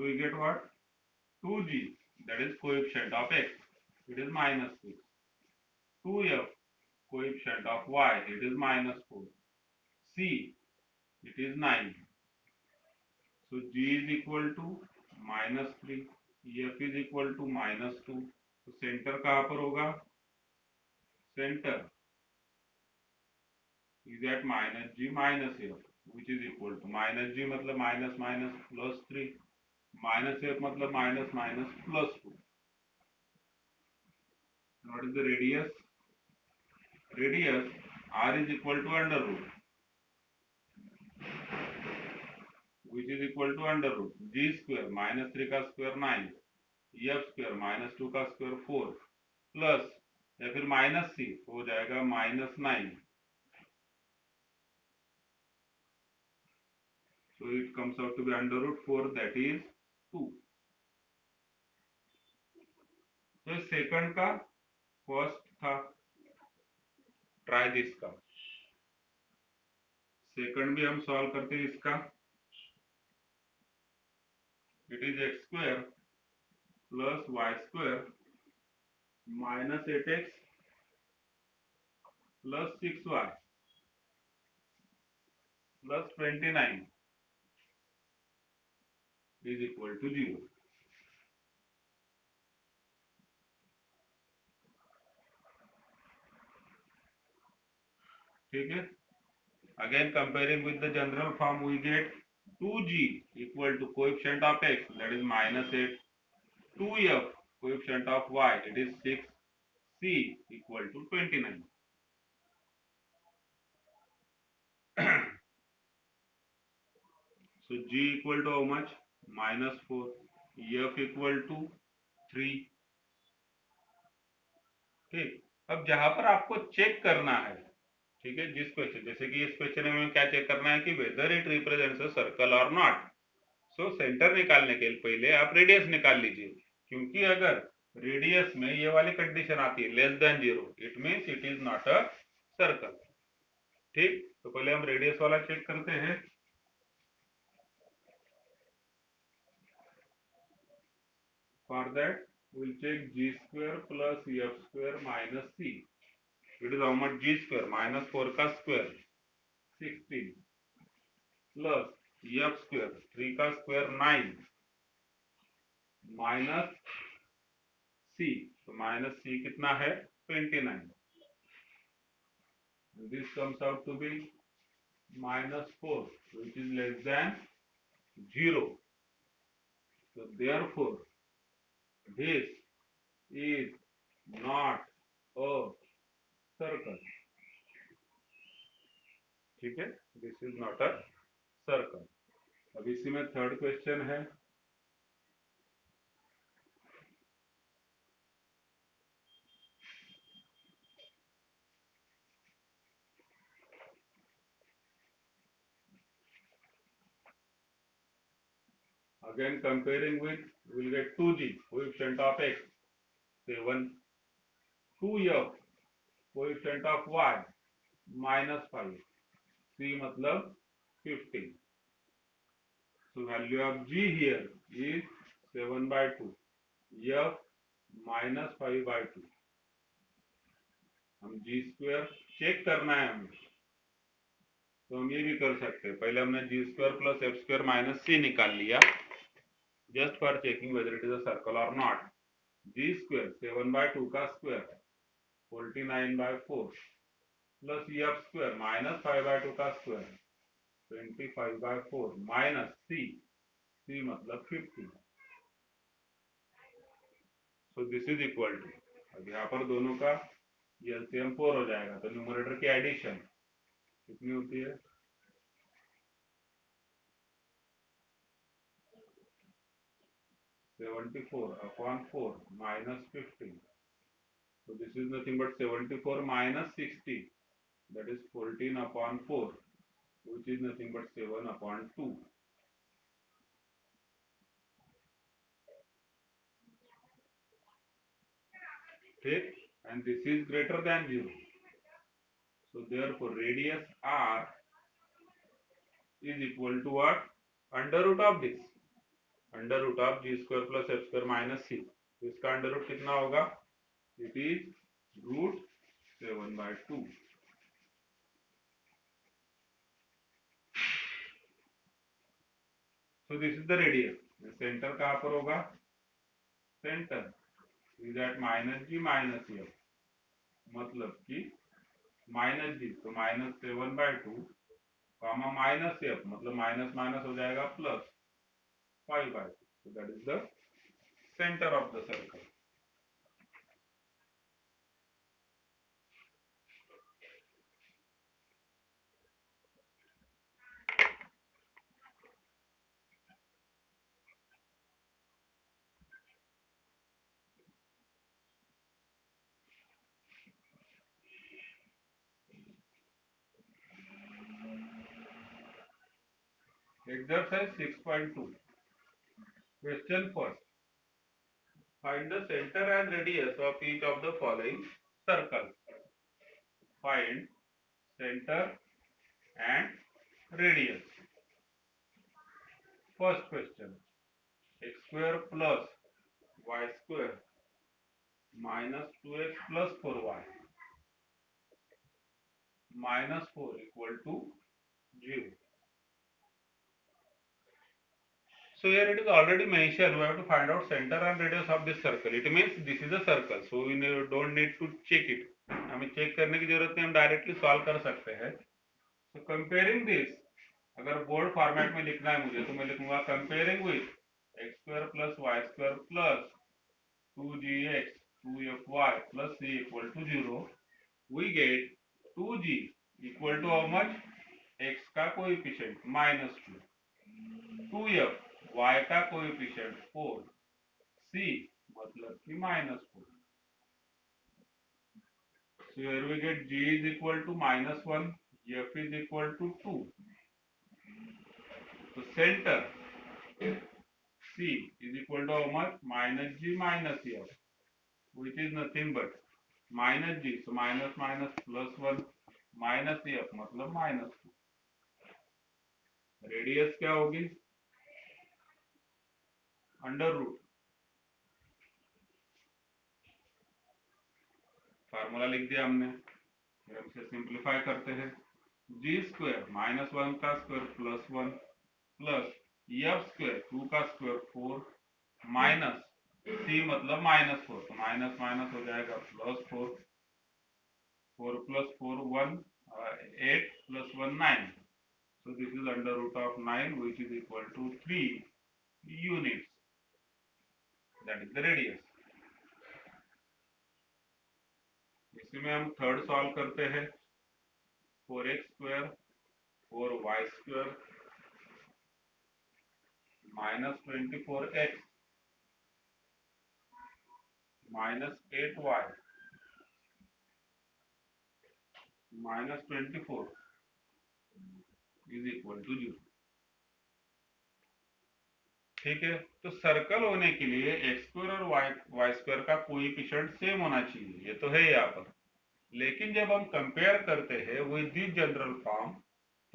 So we get what? 2g, that is coefficient of x, it is minus 6. 2f, coefficient of y, it is minus 4. C, it is 9. So g is equal to minus 3. f is equal to minus 2. तो centre कहाँ पर होगा? Centre is at minus g minus f, which is equal to minus g मतलब minus minus plus 3, minus f मतलब minus minus plus 2. What is the radius? Radius r is equal to under root, which is equal to under root g square minus 3 का square 9, f square minus 2 का square 4 plus या फिर minus सी हो जाएगा minus 9. So it comes out to be under root 4, that is 2. तो second का first था, try this का. सेकंड भी हम सॉल्व करते हैं इसका. It is X square plus Y square minus 8x plus 6y plus 29 is equal to 0. ठीक है. Again comparing with the general form, we get 2g equal to coefficient of x, that is minus 8, 2f coefficient of y, it is 6, c equal to 29. So g equal to how much? Minus 4, f equal to 3. ठीक. अब जहां पर आपको check करना है, ठीक है, जिस क्वेश्चन, जैसे कि इस क्वेश्चन में क्या चेक करना है कि whether it represents a circle और नॉट. सो सेंटर निकालने के पहले आप रेडियस निकाल लीजिए, क्योंकि अगर रेडियस में ये वाली कंडीशन आती है less than 0, it means it is not a circle. ठीक. तो पहले हम रेडियस वाला चेक करते हैं. For that we'll check g square plus f square minus c. It is how much? G square minus 4 का स्क्वायर 16 प्लस f square 3 का square 9 minus c. तो माइनस c कितना है? 29. This comes out to be minus 4, which is less than 0. So therefore this is not a circle. ठीक है. This is not a circle. अब इसी में third question है. Again comparing with, we will get 2g coefficient of x 7, 2f coefficient of y minus 5, c मतलब 15. So value of g here is 7 by 2, f minus 5 by 2. हम जी square check करना है हमें, तो हम ये भी कर सकते हैं. पहले हमने G square plus F square minus C निकाल लिया, just for checking whether it is a circle और नॉट. जी स्क्वायर 7 by 2 का square 49 by 4 plus F square minus 5 by 2 का square 25 by 4 minus C, C मतलब 50. So this is equal to, अब यहाँ पर दोनों का एलसीएम 4 हो जाएगा, तो न्यूमरेटर की एडिशन कितनी होती है? 74 upon 4 minus 15. So this is nothing but 74 minus 60, that is 14 upon 4, which is nothing but 7 upon 2. ठीक. And this is greater than 0. So therefore radius r is equal to what? Under root of this. Under root of G square plus F square minus C, इसका under root कितना होगा? It is root 7/2। So this is the radius. Centre कहां पर होगा? Centre is at minus G minus F, मतलब कि minus G तो -7/2 comma minus F, मतलब माइनस माइनस हो जाएगा plus 5/2। so that is the center of the circle। exercise 6.2 question first, find the center and radius of each of the following circles। find center and radius। first question, x square plus y square minus 2x plus 4y minus 4 equal to 0। So here it is already mentioned, we have to find out center and radius of this circle। It means this is a circle, so we don't need to check it। हमें check करने की जरूरत नहीं, हम directly solve कर सकते हैं। So comparing this, अगर बोर्ड फॉर्मेट में लिखना है मुझे तो मैं लिखूंगा comparing with X square plus Y square plus 2gx 2fy plus c equal to 0, we get 2g equal to how much? x का कोएफिशिएंट -2, 2f y का कोएफिशिएंट 4, c मतलब कि -4। So here we get g is equal to -1, f is equal to 2। So center c is equal to how much? -g minus f, which is nothing but -g, so minus minus plus 1 minus f मतलब -2। Radius क्या होगी? Under root, formula लिख दिया हमने, फिर हम इसे simplify करते हैं। जी स्क्वायर -1 का square plus 1 plus F square 2 का स्क्वायर 4 माइनस सी मतलब -4, तो माइनस माइनस हो जाएगा +4, 4 + 4 1 8 + 1 9। So this is under root of 9 which is equal to 3 units, that is the radius। इसी में हम थर्ड सॉल्व करते हैं। 4x square 4y square -24x -8y -24 is equal to 0। ठीक है, तो सर्कल होने के लिए एक्स स्क्वायर और वाई स्क्वायर का कोएफिशिएंट सेम होना चाहिए, ये तो है यहाँ पर। लेकिन जब हम कंपेयर करते हैं विद दिस जनरल फॉर्म,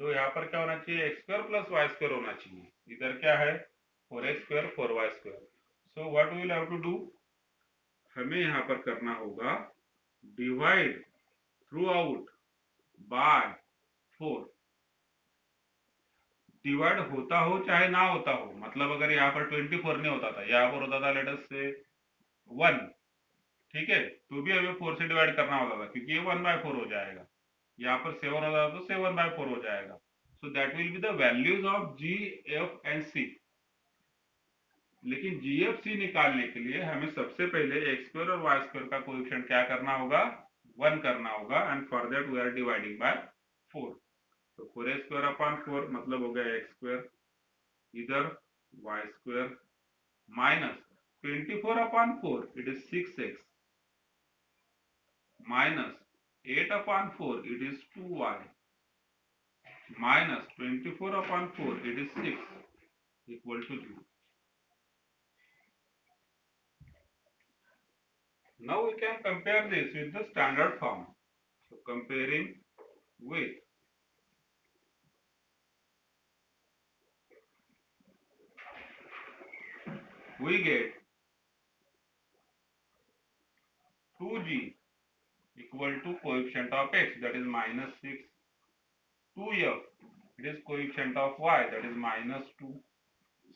तो यहाँ पर क्या होना चाहिए? X square plus Y square होना चाहिए। इधर क्या है? 4x square 4y square. So what we will have to do, हमें यहाँ पर करना होगा divide throughout by 4। Divide होता हो चाहे ना होता हो, मतलब अगर यहाँ पर 24 नहीं होता था, यहाँ पर होता था लेट अस से 1, ठीक है, तो भी हमें 4 से डिवाइड करना होता था क्योंकि ये 1/4 हो जाएगा। यहाँ पर 7 होता था तो 7/4 हो जाएगा। So that will be the values of G F and C. लेकिन जी एफ सी निकालने के लिए हमें सबसे पहले एक्स स्क्वायर और वाई स्क्वायर का कोएफिशिएंट क्या करना होगा? 1 करना होगा, and for that we are dividing by 4। तो 4x स्क्वायर अपॉन 4 मतलब हो गया एक्स स्क्वायर, इधर y square minus 24 upon 4 it is 6x minus 8 upon 4 it is 2y minus 24 upon 4 it is 6 equal to 0। Now we can compare this with the standard form। So comparing with we get 2g equal to coefficient of x, that is minus 6, 2f, it is coefficient of y, that is minus 2,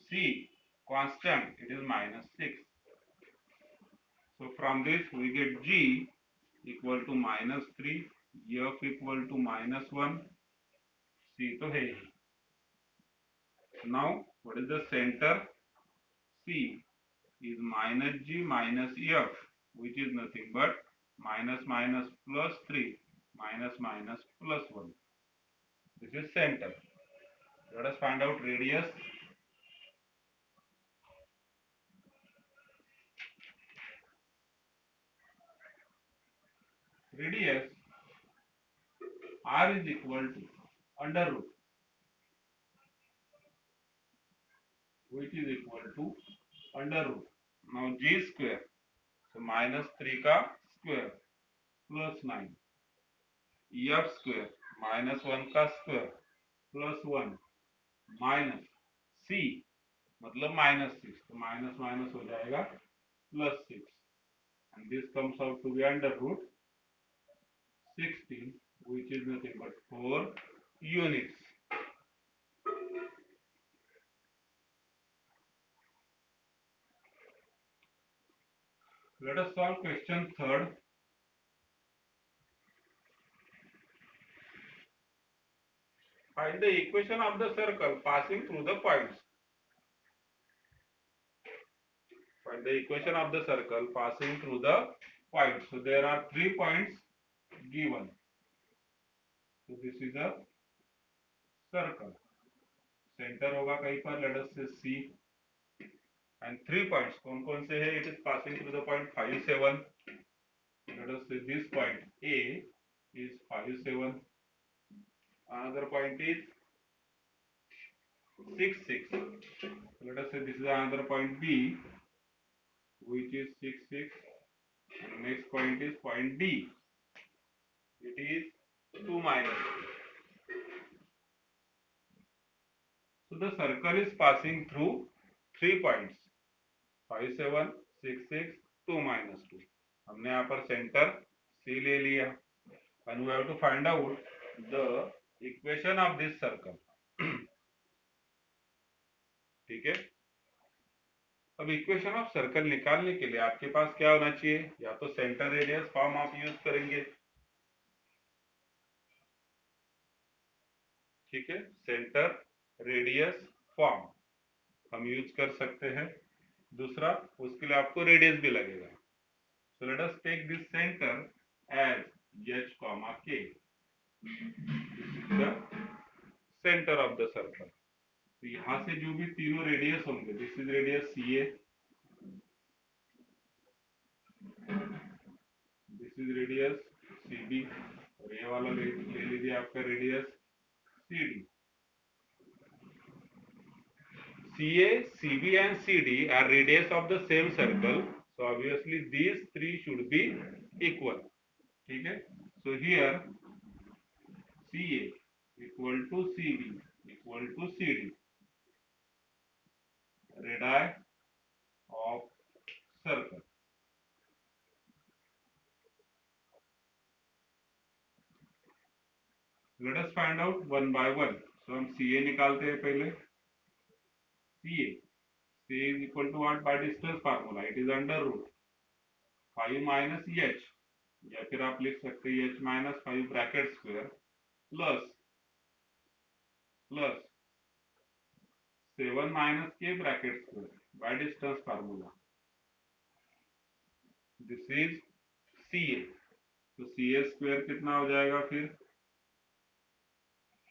c, constant, it is minus 6. So from this we get g equal to minus 3, f equal to minus 1, c to hai. Now what is the center? C is minus g minus f, which is nothing but minus minus plus 3 minus minus plus 1. This is center. Let us find out radius. Radius r is equal to under root, which is equal to under root. Now g square, so minus 3 का square plus 9, f square minus 1 का square plus 1 minus c मतलब minus 6, तो minus minus हो जाएगा plus 6, and this comes out to be under root 16, which is nothing but 4 units. Let us solve question third. Find the equation of the circle passing through the points. Find the equation of the circle passing through the points. So there are 3 points given. So this is a circle. Center होगा कहीं पर, let us say C. And 3 points. कौन-कौन से है? It is passing through the point 5, 7. Let us say this point A is 5, 7. Another point is 6, 6. Let us say this is another point B, which is 6, 6. And next point is point D. It is 2 minus. So the circle is passing through 3 points. 5, 7, 6, 6, 2 minus 2. हमने यहाँ पर centre C ले लिया. And we have to find out the equation of this circle. ठीक है. अब equation of circle निकालने के लिए आपके पास क्या होना चाहिए? या तो सेंटर रेडियस फॉर्म आप यूज करेंगे. ठीक है, सेंटर रेडियस फॉर्म हम यूज कर सकते हैं. दूसरा, उसके लिए आपको रेडियस भी लगेगा. So let us take this centre as h, k. The centre of the circle. तो यहां से जो भी तीनों रेडियस होंगे, this is radius CA, this is radius CB, और ये वाला ले लीजिए आपका radius CD. CA, CB and CD are radius of the same circle, so obviously these three should be equal. ठीक है. So here CA equal to CB equal to CD, radii of circle. Let us find out one by one. So हम CA निकालते हैं पहले. CA is equal to what by distance formula? It is under root 5 minus h, या फिर आप लिख सकते हैं h minus 5 bracket square plus 7 minus k bracket square by distance formula. This is CA. तो CA square कितना हो जाएगा? फिर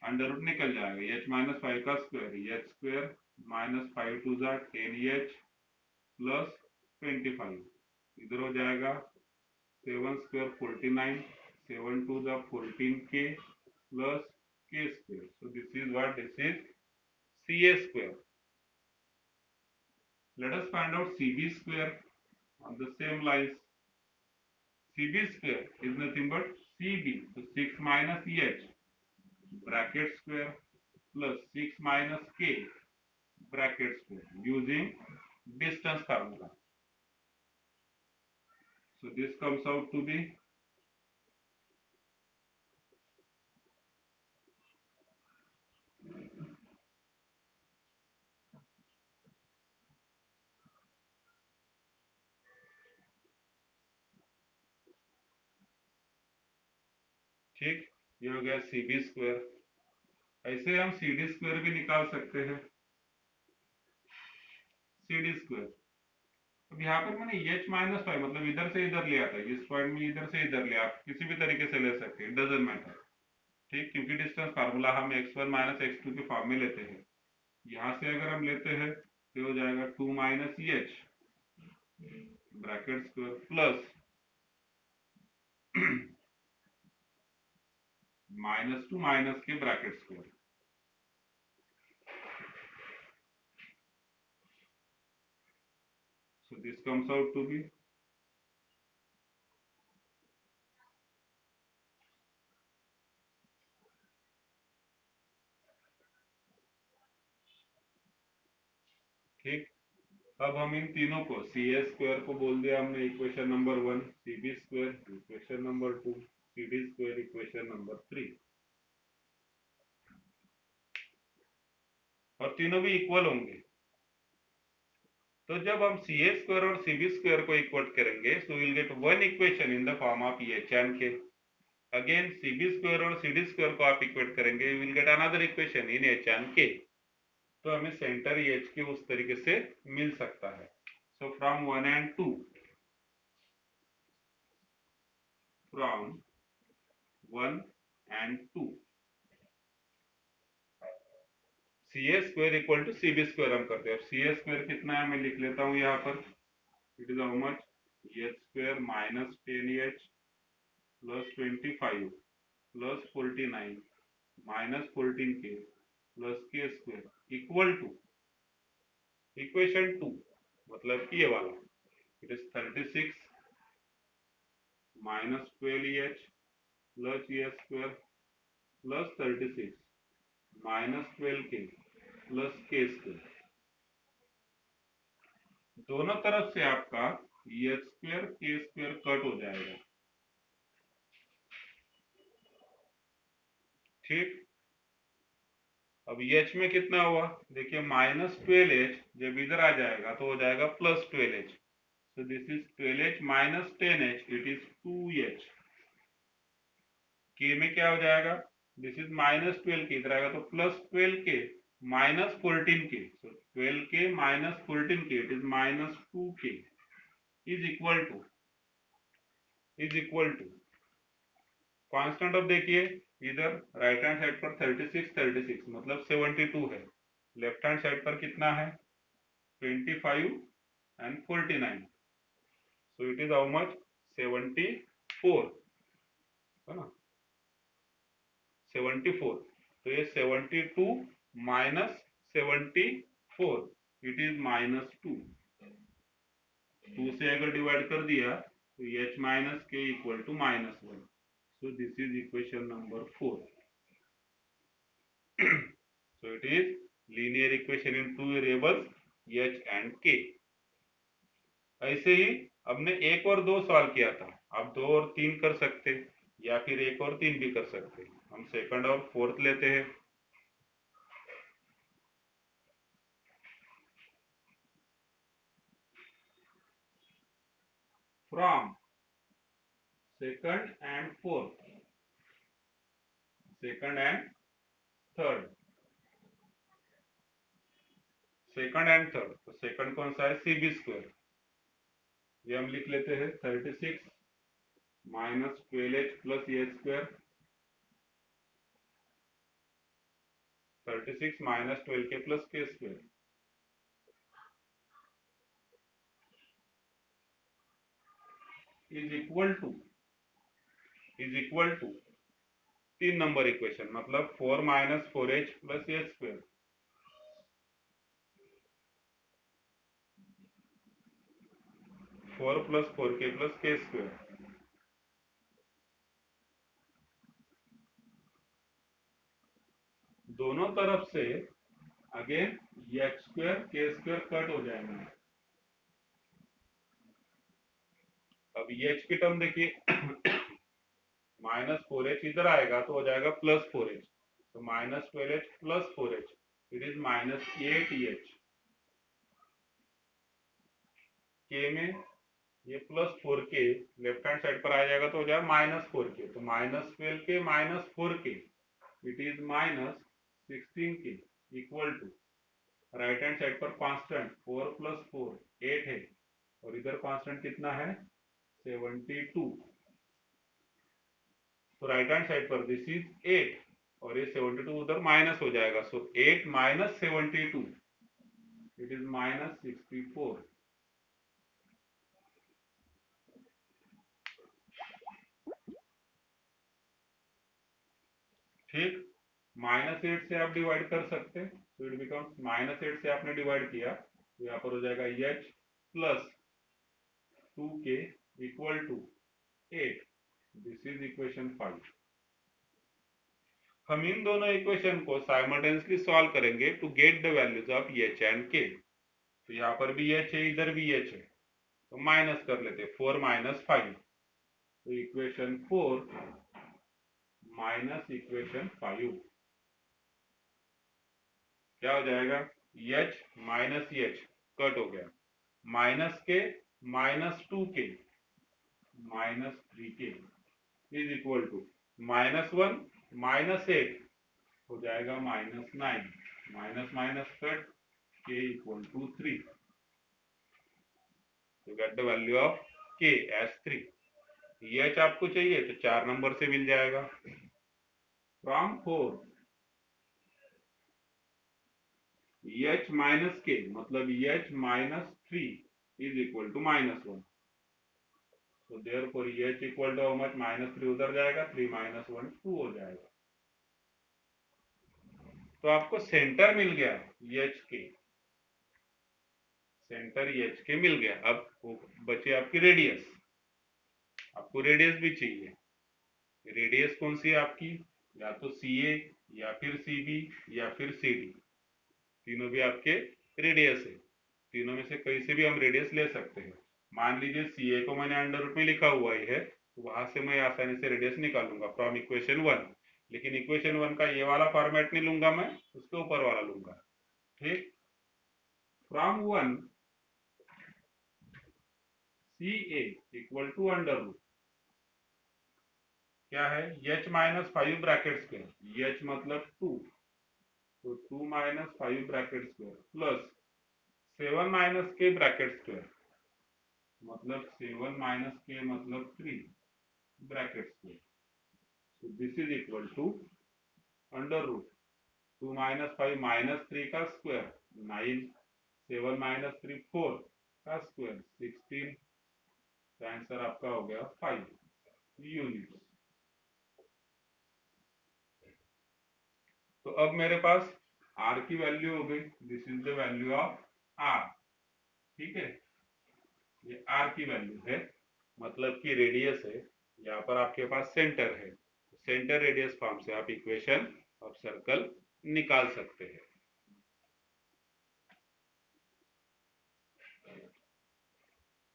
अंडर रूट निकल जाएगा. h minus 5 का square, h square minus 5 to the 10h plus 25. इधर हो जाएगा 7 square 49, 7 to the 14k plus k square. So this is what? This is CA square. Let us find out CB square on the same lines. CB square is nothing but CB. So 6 minus h bracket square plus 6 minus k bracket square using distance formula. So this comes out to be ठीक, ये हो गया सी b square. ऐसे हम सी d square भी निकाल सकते हैं, सी डी स्क्वायर। अब यहाँ पर मैंने एच माइनस फाइव मतलब इधर से इधर लिया था, इस पॉइंट में इधर से इधर लिया, आप किसी भी तरीके से ले सकते हैं, डजेंट मैटर। ठीक, क्योंकि डिस्टेंस फार्मूला हम x1 माइनस x2 के फॉर्म में लेते हैं। यहाँ से अगर हम लेते हैं तो हो जाएगा 2 minus H bracket square plus minus two minus K bracket square. So this comes out to be ठीक। अब हम इन तीनों को सी ए स्क्वायर को बोल दिया हमने equation number 1, c b square equation number 2, c d square equation number 3, और तीनों भी इक्वल होंगे। तो जब हम सी ए स्क्वायर और सी बी स्क्वायर को इक्वल करेंगे so will get one equation in the form of H and के। अगेन सी बी स्क्वायर और सी डी स्क्वायर को आप इक्वेट करेंगे, you will get another equation in H and के। तो हमें सेंटर एच के उस तरीके से मिल सकता है। So from 1 and 2, from 1 and 2 c a square equal to c b square हम करते हैं। सी ए स्क्वायर कितना है मैं लिख लेता हूं यहाँ पर, it is how much, H square minus 10h plus 25 plus 49 minus 14k plus k square equal two equation 2 मतलब कि ये वाला, it is 36 minus 12h plus a square plus 36 minus 12k plus k square. दोनों तरफ से आपका H square k square cut हो जाएगा। ठीक, अब एच में कितना हुआ देखिए, माइनस 12h जब इधर आ जाएगा तो हो जाएगा plus 12h। So this is 12h minus 10h, it is 2h। के में क्या हो जाएगा, दिस इज माइनस 12 के, इधर आएगा तो प्लस 12 के माइनस 14 के। सो 12 के माइनस 14 के, इट इज माइनस 2 के इज इक्वल टू कांस्टेंट। अब देखिए इधर राइट हैंड साइड पर 36 मतलब 72 है, लेफ्ट हैंड साइड पर कितना है 25 and 49, so it is how much 74, है ना 74। तो ये 72 माइनस 74, इट इज माइनस 2। 2 से अगर डिवाइड कर दिया तो h minus k equal to minus 1। So this is equation number 4। So it is linear equation in two variables h and k। ऐसे ही हमने एक और दो सॉल्व किया था, आप दो और तीन कर सकते या फिर एक और तीन भी कर सकते। हम सेकंड और फोर्थ लेते हैं। From second and fourth, second and third, second and third. तो सेकंड कौन सा है, सी बी स्क्वायर, ये हम लिख लेते हैं 36 minus 12h plus a square, 36 minus 12k plus k square is equal to 3 नंबर इक्वेशन मतलब 4 minus 4h plus a square, 4 plus 4k plus k square. दोनों तरफ से again h square k square cut हो जाएंगे, अब एच की टर्म देखिए -4h इधर आएगा तो हो जाएगा +4h, तो -12h + 4h, it is -8h। के में ये +4k लेफ्ट हैंड साइड पर आ जाएगा तो हो जाएगा -4k, तो -12k -4k it is -16k equal to right hand side पर कांस्टेंट 4 + 4 8 है और इधर कांस्टेंट कितना है 72, तो राइट हैंड साइड पर दिस इज 8 और ये 72 उधर माइनस हो जाएगा, सो 8 - 72 इट इज -64। ठीक, -8 से आप डिवाइड कर सकते हैं, तो इट बिकम्स -8 से आपने डिवाइड किया तो यहाँ पर हो जाएगा h + 2k equal to 8, this is equation 5। हम इन दोनों इक्वेशन को साइमल्टेनियसली सॉल्व करेंगे to get the values of h and k। तो यहाँ पर भी h है, इधर भी h है, तो माइनस कर लेते 4 - 5, तो इक्वेशन 4 माइनस इक्वेशन 5 क्या हो जाएगा, h माइनस h कट हो गया, -k -2k -3k is equal to -1 -8 हो जाएगा -9, minus minus cut k equal to 3, तो get the value of k as 3। h आपको चाहिए तो 4 नंबर से मिल जाएगा, फ्रॉम 4 h माइनस k मतलब h -3 इज इक्वल टू -1, तो therefore h equal to how much, -3 उधर जाएगा, 3 - 1 2 हो जाएगा। तो आपको सेंटर मिल गया एच के, सेंटर एच के मिल गया। अब बचे आपकी रेडियस, आपको रेडियस भी चाहिए। रेडियस कौन सी है आपकी, या तो सी ए या फिर सी बी या फिर सी डी, तीनों भी आपके रेडियस है। तीनों में से कहीं से भी हम रेडियस ले सकते हैं। मान लीजिए सी ए को मैंने अंडर रूट में लिखा हुआ ही है, तो वहां से मैं आसानी से रेडियस निकालूंगा फ्रॉम इक्वेशन 1, लेकिन इक्वेशन 1 का ये वाला फॉर्मेट नहीं लूंगा मैं, उसके ऊपर वाला लूंगा। ठीक, from 1 c a equal to under root क्या है, h -5 ब्रैकेट स्क्वायर, h मतलब 2, तो 2 - 5 bracket square plus 7 - k bracket square मतलब 7 - k मतलब 3 bracket square, so this is equal to under root 2 - 5 - 3 का स्क्वायर 9, 7 - 3 4 का स्क्वायर 16, तो आंसर आपका हो गया 5 यूनिट। तो अब मेरे पास r की वैल्यू हो गई, this is the value of r। ठीक है, ये r की वैल्यू है, मतलब कि रेडियस है, यहाँ पर आपके पास सेंटर है, सेंटर रेडियस फॉर्म से आप इक्वेशन ऑफ सर्कल निकाल सकते हैं।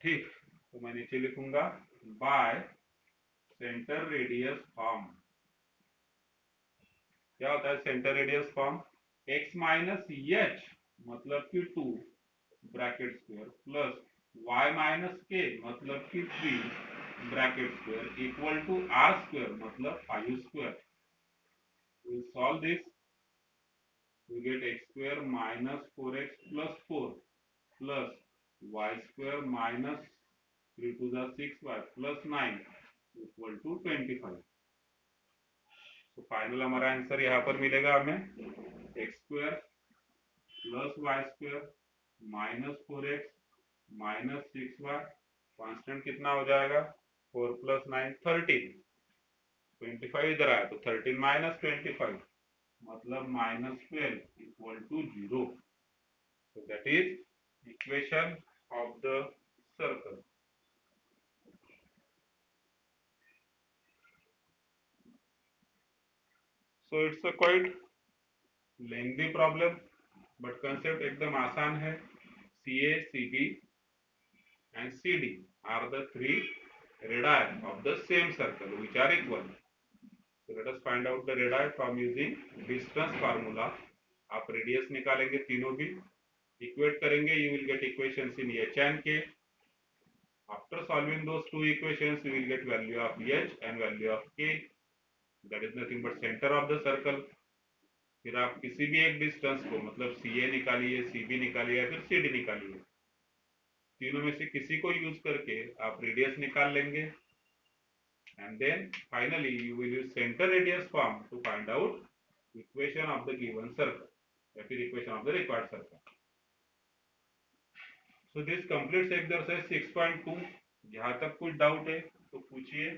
ठीक, तो मैं नीचे लिखूंगा बाय सेंटर रेडियस फॉर्म। क्या होता है centre radius form, x minus h मतलब कि 2 bracket square plus y minus k मतलब कि 3 bracket square equal to r square मतलब 5 square. We'll solve this, we get x square minus 4x plus 4 plus y square minus 3 to the 6y plus 9 equal to 25। तो final हमारा answer यहाँ पर मिलेगा हमें x square plus Y square minus 4x minus 6y, constant कितना हो जाएगा 4 + 9 13, 25 इधर आया तो 13 - 25 मतलब -12 equal to 0। So that is equation of the circle. So it's a quite lengthy problem, but concept एकदम आसान है। CA, CB and CD are the three radii of the same circle which are equal. So let us find out the radii from using distance formula. आप radius निकालेंगे तीनों भी, equate करेंगे, you will get equations in h and k. After solving those two equations, you will get value of h and value of k. That is nothing but center of the circle. फिर आप किसी भी एक distance को, मतलब सी ए निकालिए, C B निकालिए या फिर सी डी निकालिए, तीनों में से किसी को यूज करके आप रेडियस निकाल लेंगे, and then finally you will use center radius form to find out equation of the given circle या फिर equation of the required circle. So this completes exercise 6.2. जहां तक कुछ डाउट है तो पूछिए.